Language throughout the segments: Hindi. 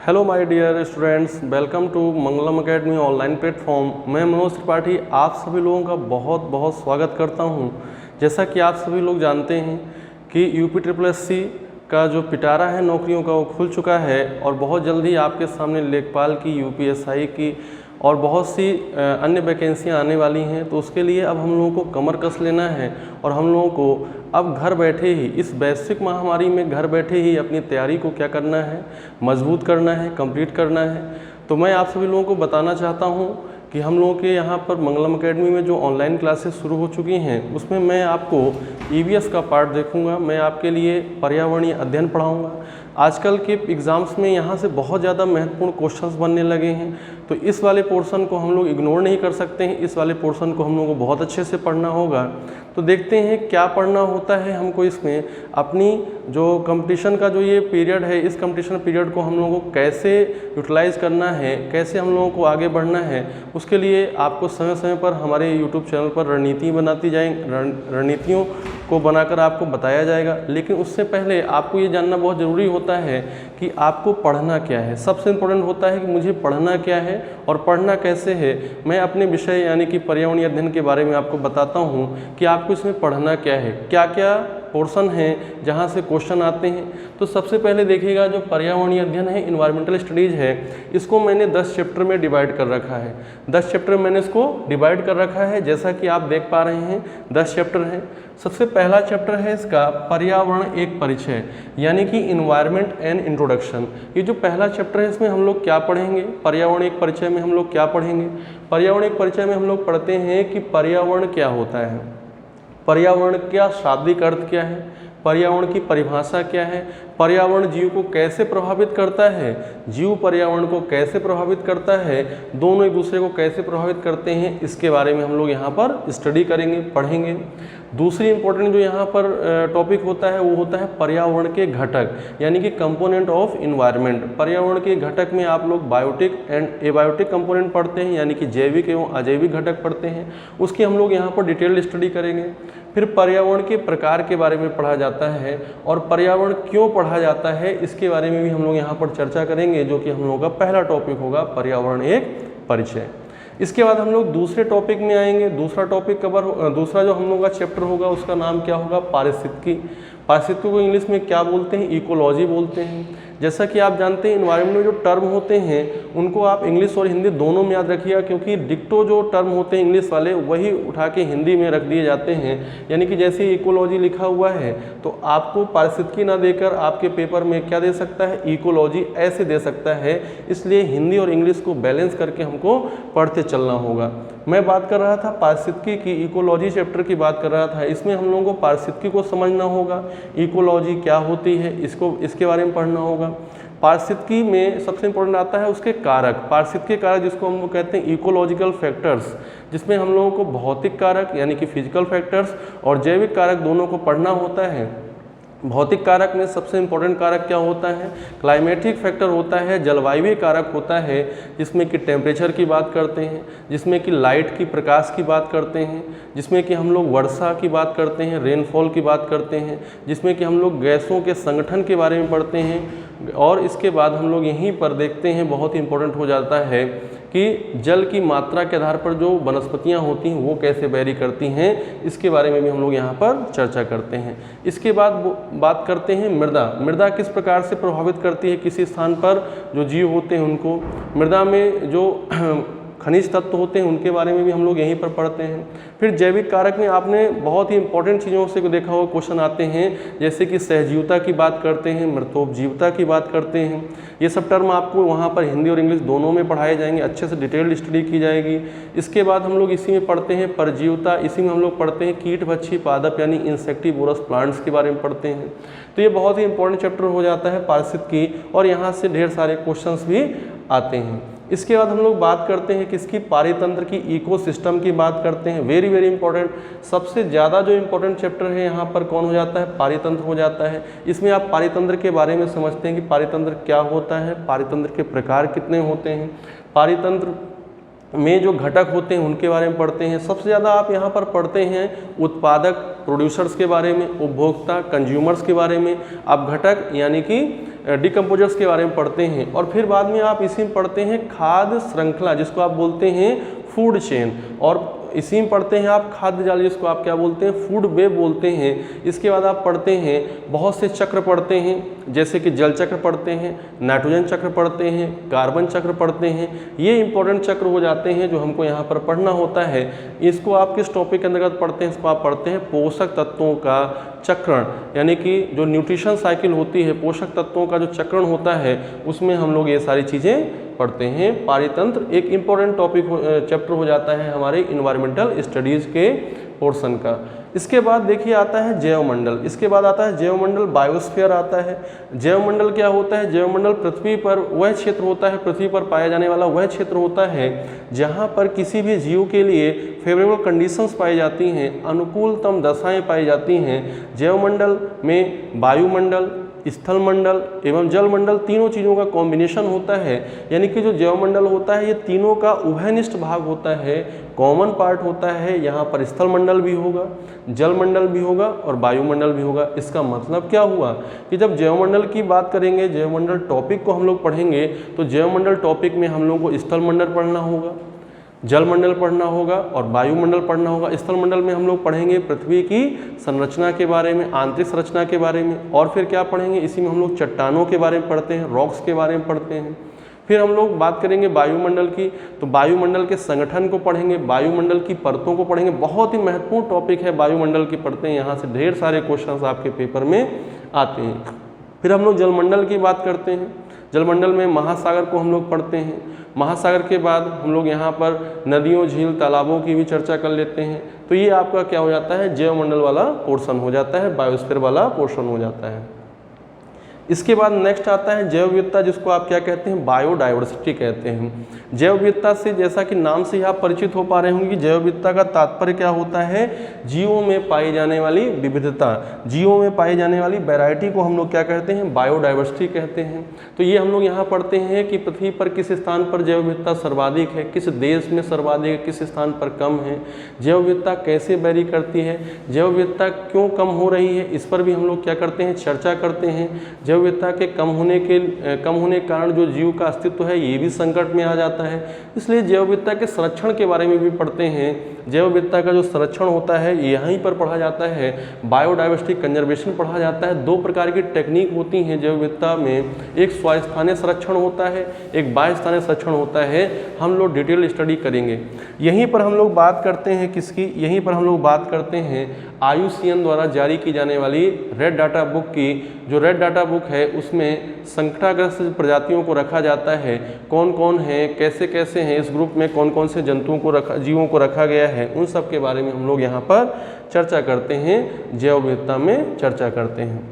Hello my dear students, welcome to Mangalam academy online platform. मैं मनोज त्रिपाठी आप सभी लोगों का बहुत बहुत स्वागत करता हूं। जैसा कि आप सभी लोग जानते हैं कि UPSSC का जो पिटारा है नौकरियों का वो खुल चुका है और बहुत जल्दी आपके सामने लेखपाल की, UPSI की और बहुत सी अन्य वैकेंसियां आने वाली हैं। तो उसके लिए अब हम लोगों को कमर कस लेना है और हम लोगों को अब घर बैठे ही इस वैश्विक महामारी में घर बैठे ही अपनी तैयारी को क्या करना है, मजबूत करना है, कंप्लीट करना है। तो मैं आप सभी लोगों को बताना चाहता हूं कि हम लोगों के यहाँ पर मंगलम एकेडमी में जो ऑनलाइन क्लासेस शुरू हो चुकी हैं उसमें मैं आपको EVS का पार्ट देखूंगा। मैं आपके लिए पर्यावरणीय अध्ययन पढ़ाऊंगा। आजकल के एग्ज़ाम्स में यहाँ से बहुत ज़्यादा महत्वपूर्ण क्वेश्चंस बनने लगे हैं, तो इस वाले पोर्शन को हम लोग इग्नोर नहीं कर सकते हैं। इस वाले पोर्शन को हम लोगों को बहुत अच्छे से पढ़ना होगा। तो देखते हैं क्या पढ़ना होता है हमको इसमें। अपनी जो कंपटीशन का जो ये पीरियड है, इस कंपटीशन पीरियड को हम लोगों को कैसे यूटिलाइज करना है, कैसे हम लोगों को आगे बढ़ना है, उसके लिए आपको समय समय पर हमारे यूट्यूब चैनल पर रणनीतियों को बनाकर आपको बताया जाएगा। लेकिन उससे पहले आपको ये जानना बहुत ज़रूरी होता है कि आपको पढ़ना क्या है। सबसे इम्पोर्टेंट होता है कि मुझे पढ़ना क्या है और पढ़ना कैसे है। मैं अपने विषय यानी कि पर्यावरणीय अध्ययन के बारे में आपको बताता हूँ कि आपको इसमें पढ़ना क्या है, क्या क्या पोर्शन हैं जहाँ से क्वेश्चन आते हैं। तो सबसे पहले देखिएगा, जो पर्यावरणीय अध्ययन है, इन्वायरमेंटल स्टडीज़ है, इसको मैंने 10 चैप्टर में डिवाइड कर रखा है। 10 चैप्टर में मैंने इसको डिवाइड कर रखा है, जैसा कि आप देख पा रहे हैं 10 चैप्टर हैं। सबसे पहला चैप्टर है इसका पर्यावरण एक परिचय, यानी कि इन्वायरमेंट एंड इंट्रोडक्शन। ये जो पहला चैप्टर है इसमें हम लोग क्या पढ़ेंगे, पर्यावरण एक परिचय में हम लोग क्या पढ़ेंगे। पर्यावरण एक परिचय में हम लोग पढ़ते हैं कि पर्यावरण क्या होता है, पर्यावरण का शाब्दिक अर्थ क्या है, पर्यावरण की परिभाषा क्या है, पर्यावरण जीव को कैसे प्रभावित करता है, जीव पर्यावरण को कैसे प्रभावित करता है, दोनों एक दूसरे को कैसे प्रभावित करते हैं, इसके बारे में हम लोग यहाँ पर स्टडी करेंगे, पढ़ेंगे। दूसरी इंपॉर्टेंट जो यहाँ पर टॉपिक होता है वो होता है पर्यावरण के घटक, यानी कि कंपोनेंट ऑफ इन्वायरमेंट। पर्यावरण के घटक में आप लोग बायोटिक एंड एबायोटिक कंपोनेंट पढ़ते हैं, यानी कि जैविक एवं अजैविक घटक पढ़ते हैं, उसकी हम लोग यहाँ पर डिटेल्ड स्टडी करेंगे। फिर पर्यावरण के प्रकार के बारे में पढ़ा जाता है और पर्यावरण क्यों पढ़ा जाता है इसके बारे में भी हम लोग यहाँ पर चर्चा करेंगे, जो कि हम लोगों का पहला टॉपिक होगा, पर्यावरण एक परिचय। इसके बाद हम लोग दूसरे टॉपिक में आएंगे। दूसरा जो हम लोग का चैप्टर होगा उसका नाम क्या होगा, पारिस्थितिकी। पारिस्थितिकी को इंग्लिश में क्या बोलते हैं, इकोलॉजी बोलते हैं। जैसा कि आप जानते हैं इन्वायरमेंट में जो टर्म होते हैं उनको आप इंग्लिश और हिंदी दोनों में याद रखिएगा, क्योंकि डिक्टो जो टर्म होते हैं इंग्लिश वाले वही उठा के हिंदी में रख दिए जाते हैं। यानी कि जैसे इकोलॉजी लिखा हुआ है तो आपको पारिस्थितिकी ना देकर आपके पेपर में क्या दे सकता है, इकोलॉजी ऐसे दे सकता है। इसलिए हिंदी और इंग्लिश को बैलेंस करके हमको पढ़ते चलना होगा। मैं बात कर रहा था पारिस्थितिकी की, इकोलॉजी चैप्टर की बात कर रहा था। इसमें हम लोगों को पारिस्थितिकी को समझना होगा, इकोलॉजी क्या होती है इसके बारे में पढ़ना होगा। पारिस्थितिकी में सबसे इंपॉर्टेंट आता है उसके कारक, पारिस्थितिकी के कारक जिसको हम लोग कहते हैं इकोलॉजिकल फैक्टर्स, जिसमें हम लोगों को भौतिक कारक यानी कि फिजिकल फैक्टर्स और जैविक कारक दोनों को पढ़ना होता है। भौतिक कारक में सबसे इंपॉर्टेंट कारक क्या होता है, क्लाइमेटिक फैक्टर होता है, जलवायु कारक होता है, जिसमें कि टेम्परेचर की बात करते हैं, जिसमें कि लाइट की, प्रकाश की बात करते हैं, जिसमें कि हम लोग वर्षा की बात करते हैं, रेनफॉल की बात करते हैं, जिसमें कि हम लोग गैसों के संगठन के बारे में पढ़ते हैं। और इसके बाद हम लोग यहीं पर देखते हैं, बहुत ही इंपॉर्टेंट हो जाता है कि जल की मात्रा के आधार पर जो वनस्पतियाँ होती हैं वो कैसे वेरी करती हैं, इसके बारे में भी हम लोग यहाँ पर चर्चा करते हैं। इसके बाद बात करते हैं मृदा किस प्रकार से प्रभावित करती है किसी स्थान पर जो जीव होते हैं उनको। मृदा में जो खनिज तत्व होते हैं उनके बारे में भी हम लोग यहीं पर पढ़ते हैं। फिर जैविक कारक में आपने बहुत ही इंपॉर्टेंट चीज़ों से देखा हुआ क्वेश्चन आते हैं, जैसे कि सहजीवता की बात करते हैं, मृतोपजीवता की बात करते हैं। ये सब टर्म आपको वहाँ पर हिंदी और इंग्लिश दोनों में पढ़ाए जाएंगे, अच्छे से डिटेल्ड स्टडी की जाएगी। इसके बाद हम लोग इसी में पढ़ते हैं परजीवता, इसी में हम लोग पढ़ते हैं कीट भक्षी पादप यानी इंसेक्टिवोरस प्लांट्स के बारे में पढ़ते हैं। तो ये बहुत ही इंपॉर्टेंट चैप्टर हो जाता है पारिस्थितिकी, और यहाँ से ढेर सारे क्वेश्चंस भी आते हैं। इसके बाद हम लोग बात करते हैं किसकी, पारितंत्र की, इकोसिस्टम की बात करते हैं। वेरी वेरी इंपॉर्टेंट, सबसे ज़्यादा जो इंपॉर्टेंट चैप्टर है यहाँ पर कौन हो जाता है, पारितंत्र हो जाता है। इसमें आप पारितंत्र के बारे में समझते हैं कि पारितंत्र क्या होता है, पारितंत्र के प्रकार कितने होते हैं, पारितंत्र में जो घटक होते हैं उनके बारे में पढ़ते हैं। सबसे ज़्यादा आप यहाँ पर पढ़ते हैं उत्पादक, प्रोड्यूसर्स के बारे में, उपभोक्ता, कंज्यूमर्स के बारे में। आप घटक यानी कि डिकम्पोजर्स के बारे में पढ़ते हैं, और फिर बाद में आप इसी में पढ़ते हैं खाद्य श्रृंखला जिसको आप बोलते हैं फूड चेन, और इसी में पढ़ते हैं आप खाद्य जाल जिसको आप क्या बोलते हैं फूड वेब बोलते हैं। इसके बाद आप पढ़ते हैं बहुत से चक्र पढ़ते हैं, जैसे कि जल चक्र पढ़ते हैं, नाइट्रोजन चक्र पढ़ते हैं, कार्बन चक्र पढ़ते हैं। ये इंपॉर्टेंट चक्र हो जाते हैं जो हमको यहाँ पर पढ़ना होता है। इसको आप किस टॉपिक के अंतर्गत पढ़ते हैं, इसको आप पढ़ते हैं पोषक तत्वों का चक्रण, यानी कि जो न्यूट्रिशन साइकिल होती है, पोषक तत्वों का जो चक्रण होता है उसमें हम लोग ये सारी चीज़ें पढ़ते हैं। पारितंत्र एक इम्पॉर्टेंट टॉपिक चैप्टर हो जाता है हमारे इन्वायरमेंटल स्टडीज़ के पोर्शन का। इसके बाद देखिए आता है जैवमंडल, इसके बाद आता है जैवमंडल, बायोस्फीयर आता है। जैवमंडल क्या होता है, जैवमंडल पृथ्वी पर वह क्षेत्र होता है, पृथ्वी पर पाया जाने वाला वह क्षेत्र होता है जहाँ पर किसी भी जीव के लिए फेवरेबल कंडीशंस पाई जाती हैं, अनुकूलतम दशाएं पाई जाती हैं। जैवमंडल में वायुमंडल, स्थल मंडल एवं जल मंडल तीनों चीज़ों का कॉम्बिनेशन होता है, यानी कि जो जैवमंडल होता है ये तीनों का उभयनिष्ठ भाग होता है, कॉमन पार्ट होता है। यहाँ पर स्थल मंडल भी होगा, जल मंडल भी होगा और वायुमंडल भी होगा। इसका मतलब क्या हुआ कि जब जैवमंडल की बात करेंगे, जैवमंडल टॉपिक को हम लोग पढ़ेंगे तो जैवमंडल टॉपिक में हम लोग को स्थल मंडल पढ़ना होगा, जल मंडल पढ़ना होगा और वायुमंडल पढ़ना होगा। स्थल मंडल में हम लोग पढ़ेंगे पृथ्वी की संरचना के बारे में, आंतरिक संरचना के बारे में, और फिर क्या पढ़ेंगे, इसी में हम लोग चट्टानों के बारे में पढ़ते हैं, रॉक्स के बारे में पढ़ते हैं। फिर हम लोग बात करेंगे वायुमंडल की, तो वायुमंडल के संगठन को पढ़ेंगे, वायुमंडल की परतों को पढ़ेंगे। बहुत ही महत्वपूर्ण टॉपिक है वायुमंडल की परतें, यहाँ से ढेर सारे क्वेश्चन आपके पेपर में आते हैं। फिर हम लोग जलमंडल की बात करते हैं, जलमंडल में महासागर को हम लोग पढ़ते हैं। महासागर के बाद हम लोग यहाँ पर नदियों, झील, तालाबों की भी चर्चा कर लेते हैं। तो ये आपका क्या हो जाता है, जैवमंडल वाला पोर्शन हो जाता है, बायोस्फीयर वाला पोर्शन हो जाता है। इसके बाद नेक्स्ट आता है जैव विविधता, जिसको आप क्या कहते हैं, बायोडाइवर्सिटी कहते हैं। जैव विविधता से जैसा कि नाम से ही आप परिचित हो पा रहे होंगे कि जैव विविधता का तात्पर्य क्या होता है, जीवों में पाई जाने वाली विविधता, जीवों में पाई जाने वाली वैरायटी को हम लोग क्या कहते हैं, बायोडाइवर्सिटी कहते हैं। तो ये हम लोग यहाँ पढ़ते हैं कि पृथ्वी पर किस स्थान पर जैव विविधता सर्वाधिक है, किस देश में सर्वाधिक है, किस स्थान पर कम है, जैव विविधता कैसे वैरी करती है, जैव विविधता क्यों कम हो रही है, इस पर भी हम लोग क्या करते हैं, चर्चा करते हैं। जैव विविधता के कम होने के कारण जो जीव का अस्तित्व है ये भी संकट में आ जाता है, इसलिए जैव विविधता के संरक्षण के बारे में भी पढ़ते हैं। जैव विविधता का जो संरक्षण होता है यहीं पर पढ़ा जाता है, बायोडाइवर्सिटी कंजर्वेशन पढ़ा जाता है। दो प्रकार की टेक्निक होती हैं जैव विविधता में, एक स्वस्थानीय संरक्षण होता है, एक बाह्य स्थानीय संरक्षण होता है। हम लोग डिटेल स्टडी करेंगे। यहीं पर हम लोग बात करते हैं किसकी, यहीं पर हम लोग बात करते हैं IUCN द्वारा जारी की जाने वाली रेड डाटा बुक की। जो रेड डाटा बुक है उसमें संकटाग्रस्त प्रजातियों को रखा जाता है, कौन कौन है, कैसे कैसे हैं, इस ग्रुप में कौन कौन से जंतुओं को जीवों को रखा गया है, उन सब के बारे में हम लोग यहाँ पर चर्चा करते हैं, जैव विविधता में चर्चा करते हैं।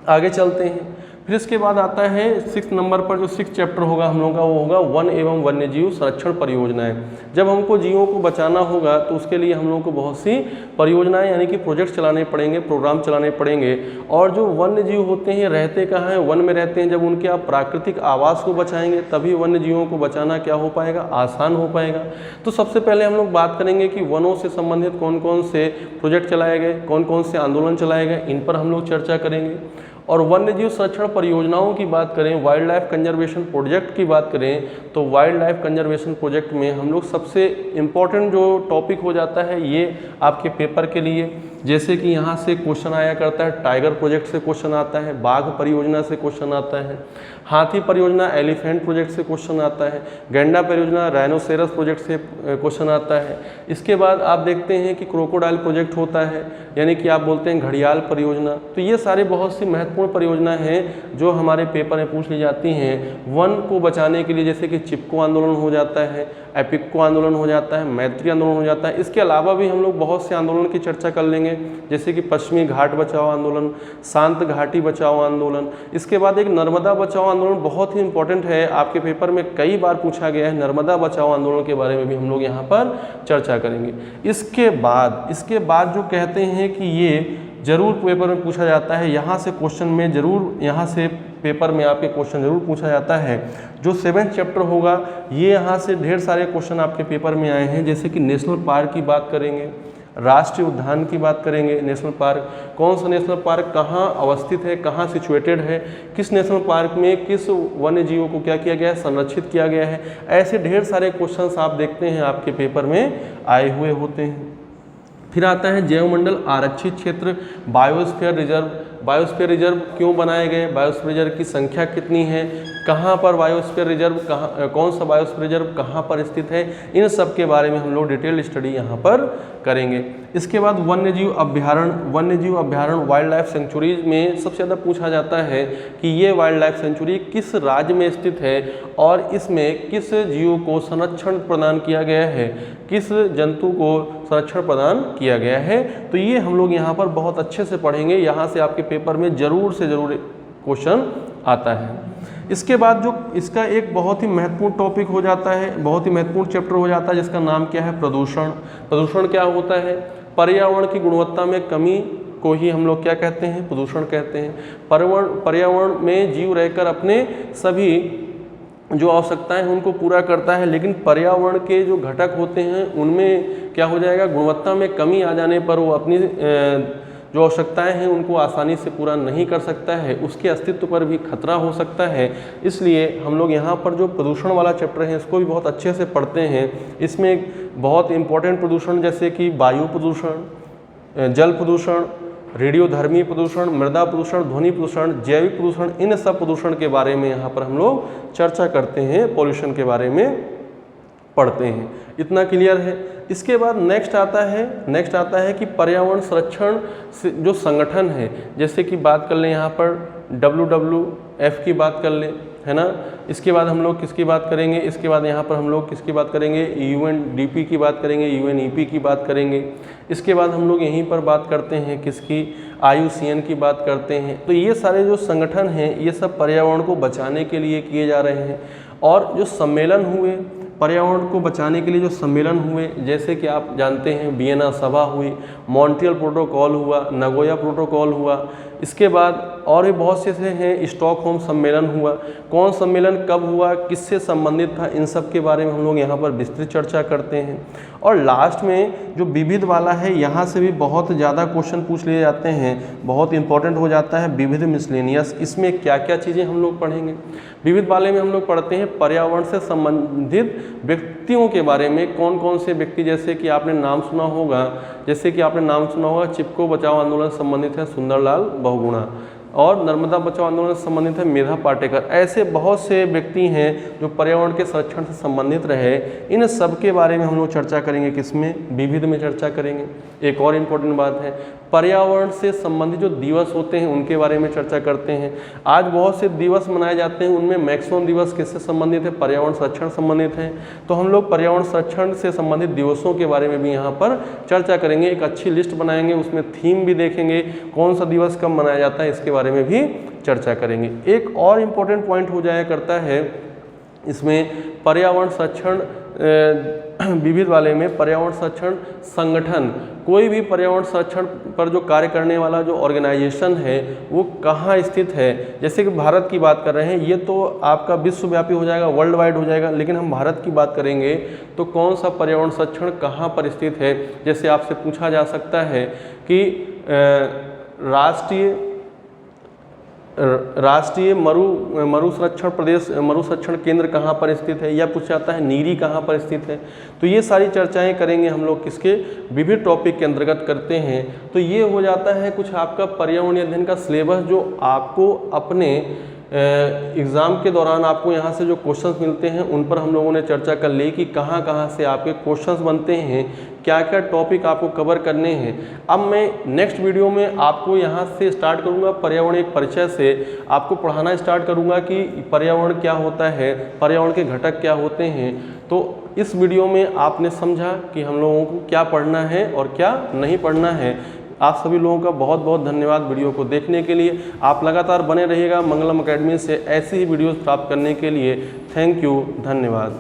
आगे चलते हैं। फिर इसके बाद आता है 6 नंबर पर, जो 6 चैप्टर होगा हम लोगों का वो होगा वन एवं वन्यजीव संरक्षण परियोजनाएं। जब हमको जीवों को बचाना होगा तो उसके लिए हम लोगों को बहुत सी परियोजनाएं यानी कि प्रोजेक्ट चलाने पड़ेंगे, प्रोग्राम चलाने पड़ेंगे। और जो वन्य जीव होते हैं रहते कहाँ हैं, वन में रहते हैं। जब उनके आप प्राकृतिक आवास को बचाएंगे तभी वन्य जीवों को बचाना क्या हो पाएगा, आसान हो पाएगा। तो सबसे पहले हम लोग बात करेंगे कि वनों से संबंधित कौन कौन से प्रोजेक्ट चलाए गए, कौन कौन से आंदोलन चलाए गए, इन पर हम लोग चर्चा करेंगे। और वन्यजीव संरक्षण परियोजनाओं की बात करें, वाइल्ड लाइफ कंजर्वेशन प्रोजेक्ट की बात करें, तो वाइल्ड लाइफ कंजर्वेशन प्रोजेक्ट में हम लोग सबसे इम्पॉर्टेंट जो टॉपिक हो जाता है ये आपके पेपर के लिए, जैसे कि यहाँ से क्वेश्चन आया करता है, टाइगर प्रोजेक्ट से क्वेश्चन आता है, बाघ परियोजना से क्वेश्चन आता है, हाथी परियोजना एलिफेंट प्रोजेक्ट से क्वेश्चन आता है, गैंडा परियोजना राइनोसेरस प्रोजेक्ट से क्वेश्चन आता है। इसके बाद आप देखते हैं कि क्रोकोडाइल प्रोजेक्ट होता है, यानी कि आप बोलते हैं घड़ियाल परियोजना। तो ये सारे बहुत सी महत्वपूर्ण परियोजना हैं जो हमारे पेपर में पूछ ली जाती हैं वन को बचाने के लिए, जैसे कि चिपको आंदोलन हो जाता है, एपिको आंदोलन हो जाता है, मैत्री आंदोलन हो जाता है। इसके अलावा भी हम लोग बहुत से आंदोलन की चर्चा कर लेंगे, जैसे कि पश्चिमी घाट बचाओ आंदोलन, शांत घाटी बचाओ आंदोलन। इसके बाद एक नर्मदा बचाओ आंदोलन बहुत ही इंपॉर्टेंट है, आपके पेपर में कई बार पूछा गया है। नर्मदा बचाओ आंदोलन के बारे में भी हम लोग यहाँ पर चर्चा करेंगे। इसके बाद जो कहते हैं कि ये जरूर पेपर में पूछा जाता है, यहाँ से क्वेश्चन में जरूर, यहाँ से पेपर में आपके क्वेश्चन जरूर पूछा जाता है, जो 7th चैप्टर होगा ये यहाँ से ढेर सारे क्वेश्चन आपके पेपर में आए हैं। जैसे कि नेशनल पार्क की बात करेंगे, राष्ट्रीय उद्यान की बात करेंगे, नेशनल पार्क, कौन सा नेशनल पार्क कहाँ अवस्थित है, कहाँ सिचुएटेड है, किस नेशनल पार्क में किस वन्य जीवों को क्या किया गया है, संरक्षित किया गया है। ऐसे ढेर सारे क्वेश्चंस आप देखते हैं आपके पेपर में आए हुए होते हैं। फिर आता है जैवमंडल आरक्षित क्षेत्र, बायोस्फीयर रिजर्व। बायोस्फीयर रिजर्व क्यों बनाए गए, बायोस्फीयर रिजर्व की संख्या कितनी है, कहाँ पर बायोस्फीयर रिजर्व, कौन सा बायोस्फीयर रिजर्व कहाँ पर स्थित है, इन सब के बारे में हम लोग डिटेल स्टडी यहाँ पर करेंगे। इसके बाद वन्यजीव अभ्यारण्य। वन्यजीव अभ्यारण्य वाइल्ड लाइफ सेंचुरीज में सबसे ज़्यादा पूछा जाता है कि ये वाइल्ड लाइफ सेंचुरी किस राज्य में स्थित है और इसमें किस जीव को संरक्षण प्रदान किया गया है, किस जंतु को संरक्षण प्रदान किया गया है। तो ये हम लोग यहाँ पर बहुत अच्छे से पढ़ेंगे, यहाँ से आपके पेपर में ज़रूर से ज़रूर क्वेश्चन आता है। इसके बाद जो इसका एक बहुत ही महत्वपूर्ण टॉपिक हो जाता है, बहुत ही महत्वपूर्ण चैप्टर हो जाता है जिसका नाम क्या है, प्रदूषण। प्रदूषण क्या होता है, पर्यावरण की गुणवत्ता में कमी को ही हम लोग क्या कहते हैं, प्रदूषण कहते हैं। पर्यावरण में जीव रहकर अपने सभी जो आवश्यकताएं हैं उनको पूरा करता है, लेकिन पर्यावरण के जो घटक होते हैं उनमें क्या हो जाएगा, गुणवत्ता में कमी आ जाने पर वो अपनी जो आवश्यकताएं हैं उनको आसानी से पूरा नहीं कर सकता है, उसके अस्तित्व पर भी खतरा हो सकता है। इसलिए हम लोग यहाँ पर जो प्रदूषण वाला चैप्टर है इसको भी बहुत अच्छे से पढ़ते हैं। इसमें बहुत इंपॉर्टेंट प्रदूषण जैसे कि वायु प्रदूषण, जल प्रदूषण, रेडियोधर्मी प्रदूषण, मृदा प्रदूषण, ध्वनि प्रदूषण, जैविक प्रदूषण, इन सब प्रदूषण के बारे में यहाँ पर हम लोग चर्चा करते हैं, पॉल्यूशन के बारे में पढ़ते हैं। इतना क्लियर है। इसके बाद नेक्स्ट आता है कि पर्यावरण संरक्षण जो संगठन है, जैसे कि बात कर लें यहाँ पर WWF की बात कर लें, है ना। इसके बाद हम लोग किसकी बात करेंगे, इसके बाद यहाँ पर हम लोग किसकी बात करेंगे, UNDP की बात करेंगे, UNEP की बात करेंगे। इसके बाद हम लोग यहीं पर बात करते हैं किसकी, IUCN की बात करते हैं। तो ये सारे जो संगठन हैं ये सब पर्यावरण को बचाने के लिए किए जा रहे हैं। और जो सम्मेलन हुए पर्यावरण को बचाने के लिए, जो सम्मेलन हुए, जैसे कि आप जानते हैं वियना सभा हुई, मॉन्ट्रियल प्रोटोकॉल हुआ, नगोया प्रोटोकॉल हुआ, इसके बाद और भी बहुत से हैं, स्टॉकहोम सम्मेलन हुआ। कौन सम्मेलन कब हुआ, किससे संबंधित था, इन सब के बारे में हम लोग यहाँ पर विस्तृत चर्चा करते हैं। और लास्ट में जो विविध वाला है, यहाँ से भी बहुत ज़्यादा क्वेश्चन पूछ लिए जाते हैं, बहुत इंपॉर्टेंट हो जाता है विविध मिसलेनियस। इसमें क्या क्या चीज़ें हम लोग पढ़ेंगे, विविध वाले में हम लोग पढ़ते हैं पर्यावरण से संबंधित व्यक्तियों के बारे में। कौन कौन से व्यक्ति, जैसे कि आपने नाम सुना होगा, चिपको बचाओ आंदोलन से संबंधित है सुंदरलाल बहुगुणा, और नर्मदा बचाओ आंदोलन से संबंधित है मेधा पाटेकर। ऐसे बहुत से व्यक्ति हैं जो पर्यावरण के संरक्षण से संबंधित रहे। इन सब के बारे में हम लोग चर्चा करेंगे, किसमें, विविध में चर्चा करेंगे। एक और इम्पोर्टेंट बात है, पर्यावरण से संबंधित जो दिवस होते हैं उनके बारे में चर्चा करते हैं। आज बहुत से दिवस मनाए जाते हैं, उनमें मैक्सिमम दिवस किससे संबंधित है, पर्यावरण संरक्षण संबंधित है। तो हम लोग पर्यावरण संरक्षण से संबंधित दिवसों के बारे में भी यहाँ पर चर्चा करेंगे। एक अच्छी लिस्ट बनाएंगे, उसमें थीम भी देखेंगे, कौन सा दिवस कब मनाया जाता है, इसके बारे में भी चर्चा करेंगे। एक और इम्पोर्टेंट पॉइंट हो जाया करता है इसमें पर्यावरण संरक्षण विविध वाले में, पर्यावरण संरक्षण संगठन। कोई भी पर्यावरण संरक्षण पर जो कार्य करने वाला जो ऑर्गेनाइजेशन है वो कहाँ स्थित है। जैसे कि भारत की बात कर रहे हैं, ये तो आपका विश्वव्यापी हो जाएगा, वर्ल्ड वाइड हो जाएगा, लेकिन हम भारत की बात करेंगे तो कौन सा पर्यावरण संरक्षण कहाँ पर स्थित है। जैसे आपसे पूछा जा सकता है कि राष्ट्रीय मरु संरक्षण केंद्र कहाँ पर स्थित है, या पूछा जाता है नीरी कहाँ पर स्थित है। तो ये सारी चर्चाएं करेंगे हम लोग, किसके, विभिन्न टॉपिक के अंतर्गत करते हैं। तो ये हो जाता है कुछ आपका पर्यावरणीय अध्ययन का सिलेबस, जो आपको अपने एग्ज़ाम के दौरान आपको यहाँ से जो क्वेश्चंस मिलते हैं उन पर हम लोगों ने चर्चा कर ली कि कहाँ कहाँ से आपके क्वेश्चंस बनते हैं, क्या क्या टॉपिक आपको कवर करने हैं। अब मैं नेक्स्ट वीडियो में आपको यहाँ से स्टार्ट करूँगा, पर्यावरण एक परिचय से आपको पढ़ाना स्टार्ट करूँगा कि पर्यावरण क्या होता है, पर्यावरण के घटक क्या होते हैं। तो इस वीडियो में आपने समझा कि हम लोगों को क्या पढ़ना है और क्या नहीं पढ़ना है। आप सभी लोगों का बहुत बहुत धन्यवाद वीडियो को देखने के लिए। आप लगातार बने रहिएगा मंगलम एकेडमी से ऐसी ही वीडियोस प्राप्त करने के लिए। थैंक यू, धन्यवाद।